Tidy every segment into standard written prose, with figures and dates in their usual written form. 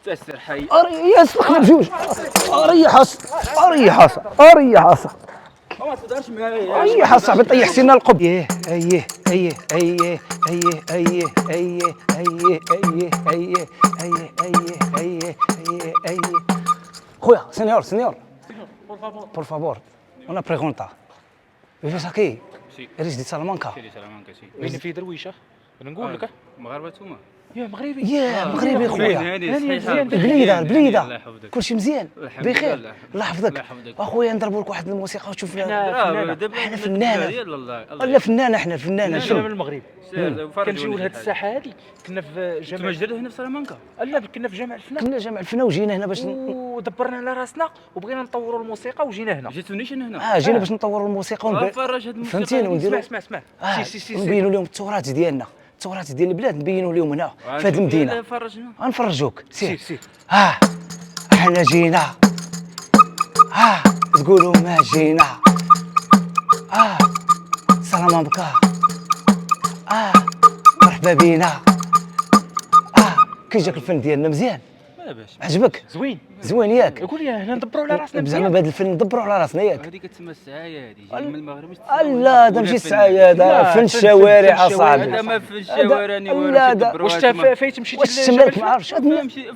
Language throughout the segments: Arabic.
تسر حي يا سبقنا بجوج. اريح ما تقدرش معايا ريح اصاحبي طيح سينا القب. ايه خويا سينيور por favor una pregunta vives aquí eres de Salamanca وين في درويشه نقول لك مغاربه انتوما يا مغربي يا مغربي خويا مزيان البليده كلشي مزيان بخير الله يحفظك اخويا نضربوا لك واحد الموسيقى وتشوف احنا فنانه لا فنانه احنا فنانه من المغرب كنجيو لهاد الساحه هذه كنا في جامع جامع مجرد هنا في سلامانكا لا كنا في جامع الفناء كنا جامع الفنا وجينا هنا باش ودبرنا على راسنا وبغينا نطوروا الموسيقى وجينا هنا جيتونيش هنا جينا باش نطوروا الموسيقى فرج هاد الموسيقى فهمتيني ونديروا اسمع نبينوا لهم التراث ديالنا التراث ديال البلاد نبينوا لهم هنا في هذه المدينه فرجنا غنفرجوك سير سير احنا جينا تقولوا ما جينا سلامانكا مرحبا بينا كي جاك الفن ديالنا مزيان عجبك زوين ياك يقول لي هنا ندبروا على راسنا زعما بهذا الفن ندبروا على راسنا ياك هذه كتسمى السعايه، هذه جاي من المغرب. لا هذا ماشي السعايه، هذا فن الشوارع اصاحبي. هذا ما في الشوارع لا واش فايت مشيت الشمال ما عرفتش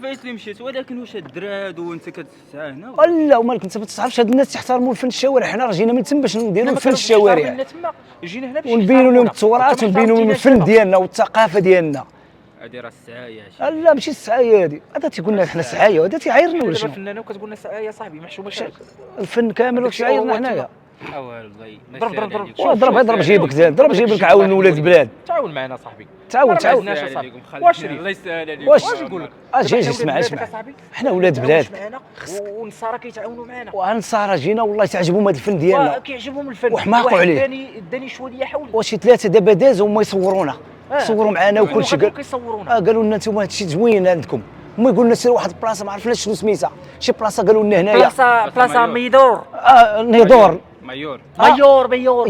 فايت لي مشيت، ولكن واش الدراد وانت كتسعى هنا؟ لا ومالك انت ما تعرفش هاد الناس تحترموا الفن الشوارع، حنا راه جينا من تما باش نديروا فن الشوارع جينا هنا باش ونبينوا لهم التراث ونبينوا لهم الفن ديالنا والثقافه ديالنا. هذه راه السعايه. لا ماشي السعايه هذه، هذا تيقول لنا حنا سعايه وهذا تيعايرنا ولا شنو؟ الفنانه وكتقول لنا سعايه صاحبي محشومه الفن كامل وتعايرنا حنايا. والله ضرب جيبك زين، ضرب جيبك عاون ولاد البلاد. تعاون معنا صاحبي، تعاون واش الله يسهل عليك. واش نقول لك؟ اجي اسمع حنا ولاد بلاد والنصارى كيتعاونوا معنا، والنصارى جينا والله تعجبهم هذا الفن ديالنا كيعجبهم الفن وحماقوا عليه. داني شويه حولي وشي ثلاثه دابا دازوا هما يصورونا، صوروا معنا وكل شيء. قالوا لنا انتم هذا الشيء زوين عندكم، هما يقولوا لنا سيروا واحد البلاصه ما عرفناش شنو سميتها، شي بلاصه قالوا لنا هنايا بلاصه ميدور نيدور مايور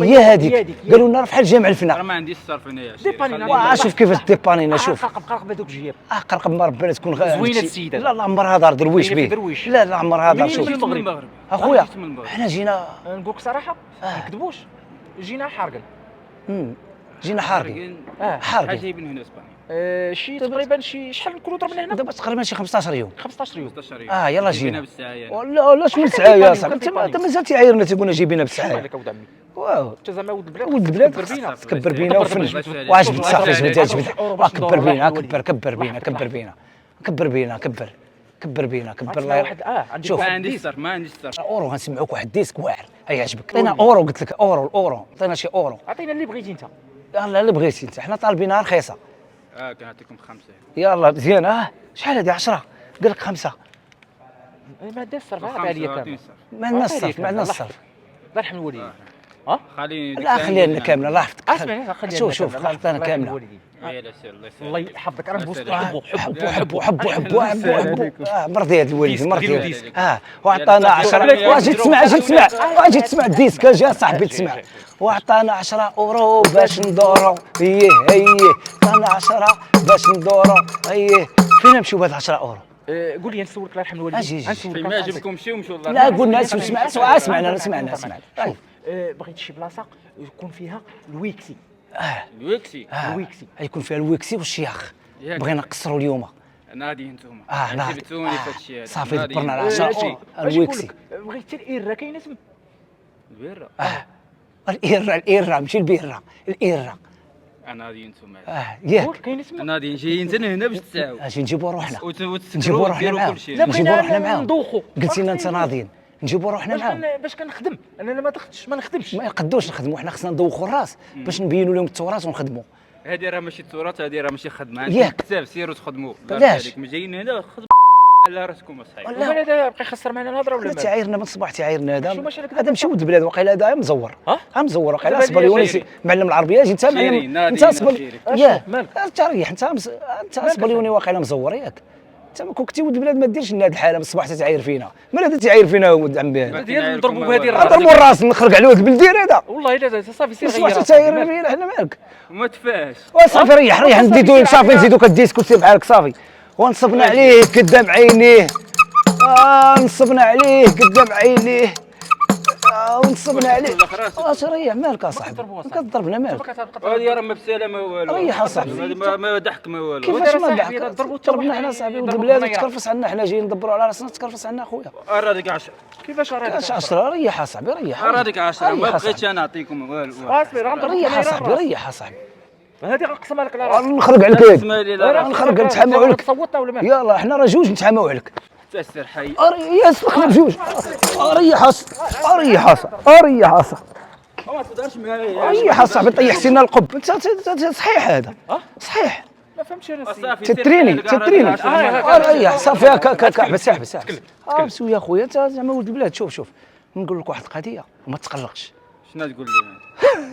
هي هذيك، قالوا لنا راه فحال جامع الفناء. راه ما عنديش الصرف هنايا. شوف كيفاش ديبانينا، شوف قرقب هذوك الجياب قرقب ما ربنا تكون زوينه السيده. لا عمرها دار درويش به، لا عمرها دار. شوف المغرب اخويا حنا جينا نقول لك صراحه ما نكذبوش، جينا حارقين. جينا حارقين. حاجه جايبين هنا اسبانيا. شي تقريبا شحال نكونوا ضربنا هنا؟ دابا تقريبا شي 15 يوم. 15 يوم. يلا جينا بالسعايه. لا شنو السعايه اصاحبي؟ انت مازال تيعايرنا تيقولنا جايبينا بالسعايه. عليك اولد عمي. واو انت زعما ولد البلاد تكبر بينا وعجبت صافي جبد كبر بينا كبر بينا الله واحد شوف ما عنديش الصرف اورو غنسمعوك واحد ديسك واعر هي عجبك. عطينا اورو، قلت لك اورو عطينا شي اورو. عطينا اللي بغيتي انت. يلا اللي بغيتي انت، حنا طالبينها رخيصه. كنعطيكم 5. يلا مزيان. شحال هذه 10؟ قال لك 5. ما عندناش الصرف عطيها لي كامل. ما عندناش الصرف الله يرحم الوالدين. خليني لا خلينا كامله الله يحفظك. اسمع شوف عطينا كامله. الله يحفظك. انا نبوس حبوا مرضي هذا الوالد مرضي. وعطانا 10. واجي تسمع الديسك جا صاحبي تسمع. وعطانا 10 اورو باش ندورو. عطانا 10 باش ندورو. فين نمشيو بهاد 10 اورو؟ قول لي نسولك الله يرحم الوالدين. نسولك ما عجبكم شي ومشيو الله. لا قلنا اسمعنا. شوف بغيت شي بلاصه يكون فيها الويكسي. الويكسي يكون فيها الويكسي والشياخ. بغينا نقصروا اليوم. نادي انتوما جبتوني في هادشي هذا. صافي دبرنا على 10 الويكسي. بغيت حتى الإيرة كاينه اسم البيرة. الإيرة ماشي البيرة، الإيرة. نادي انتوما ياك كاين اسم نادي جايين حتى هنا باش تساعوا. اجي نجيبوا روحنا نجيبوا روحنا معاهم. قلتي لنا انت ناضيين نجيبوا روحنا معاهم باش كنخدم. انا ما نخدمش. ما يقدوش نخدموا، حنا خصنا ندوخوا الراس باش نبينوا لهم التراث ونخدموا. هذه راه ماشي التراث، هذه راه ماشي خدمه. عندكم كتاب سيروا تخدموا. علاش جايين هنا خدموا على راسكم اصاحبي. ولا هذا بقى يخسر معنا الهضره ولا ما؟ تعايرنا من الصباح تعايرنا هذا مشي ولد البلاد واقيلا هذا مزور. مزور واقيلا صبليوني معلم العربيه. انت صبلي تريح انت صبليوني واقيلا مزور ياك. انت ما كنتي ولد البلاد ما ديرش لنا هذه الحاله من الصباح تعاير فينا. مال هذا تعاير فينا ولد عمي ديال نضربوا بهذه الراس. نضربوا الراس نخرق على ولد البلدير هذا. والله الا صافي سير غير تعاير فينا حنا مالك وما تفاهش. صافي ريح نديدو صافي نزيدو كديسكو سير بحالك صافي. ونصبنا عليه قدام عينيه، نصبنا عليه قدام عينيه، ونصبنا عليه. ريح مالك اصاحبي، كضربنا مالك. هذه راه ما بساله ما والو. ريح اصاحبي، ما ضحك ما والو. كيفاش ما ضحك؟ ضربنا حنا صاحبي، ولد البلاد تكرفس عنا، حنا جايين ندبروا على راسنا تكرفس عنا خويا. راه 10 كيفاش راه 10؟ ريح اصاحبي ريح. راه 10 ما بغيتش انا نعطيكم والو. ريح اصاحبي ريح اصاحبي. هذه غنقسمها لك على نخرق عليك هادي، نخرق نتحاموا عليك. صوتنا ولا ما؟ يلا حنا راه جوج نتحاموا عليك. تسر حي. يا سلخنا بجوج. ريح اصاحبي، ريح اصاحبي، ريح اصاحبي. ما تقدرش معايا. ريح اصاحبي، طيحتي لنا القب. انت صحيح هذا؟ صحيح. ما فهمتش انا. تتريني ريح صافي. بس بسويه خويا، انت زعما ولد البلاد. شوف نقول لك واحد القضيه وما تقلقش. شنو تقول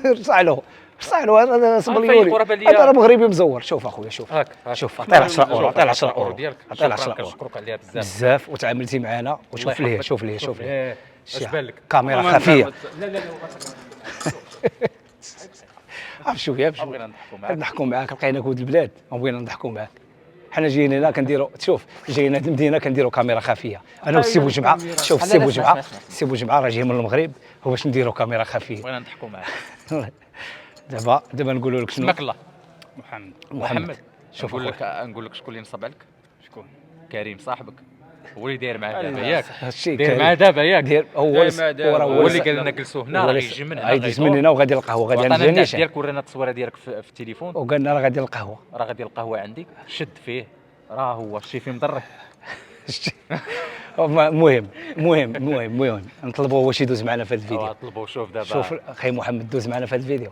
لي؟ رصع له هذا سبليوني، هذا راه مغربي مزور. شوف اخويا، شوف عطيه 10 اورو، عطيه 10 اورو ديالك، عطيه 10 اورو. نشكرك عليها بزاف وتعاملتي معنا. وشوف ليه، شوف ليه اش بان لك؟ كاميرا خفيه. لا شوف بغينا نضحكوا معاك، لقيناك ولد البلاد وبغينا نضحكوا معاك. حنا جايين هنا كنديروا، شوف جايين هذه المدينه كنديروا كاميرا خفيه. انا والسي بوجمعه، شوف السي بوجمعه راه جاي من المغرب، هو باش نديروا كاميرا خفيه. بغينا نضحكوا معاك. دابا نقولوا لك شنو. اسمك الله؟ محمد. شوف نقول لك شكون اللي نصب عليك؟ شكون؟ كريم صاحبك، هو اللي داير معاه دابا ياك؟ داير معاه دابا ياك؟ هو اللي قال لنا جلسوا هنا، راه يجي من هنا، يجي من هنا وغادي القهوه، غادي عند الجنيش ديالك. ورينا التصويره ديالك في التليفون وقالنا راه غادي القهوه، راه غادي القهوه عندي. شد فيه، راه هو الشيفي مضرك. المهم نطلبوا واش يدوز معنا في هذا الفيديو. نطلبوا. شوف دابا، شوف اخي محمد دوز معنا في هذا الفيديو.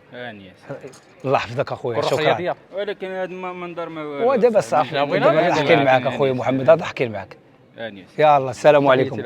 الله يحفظك اخويا، شكرا. ولكن هذا المنظر ما والو. ودابا صافي، دابا نحكي معاك اخويا محمد، هذا نحكي معاك. يلا السلام عليكم.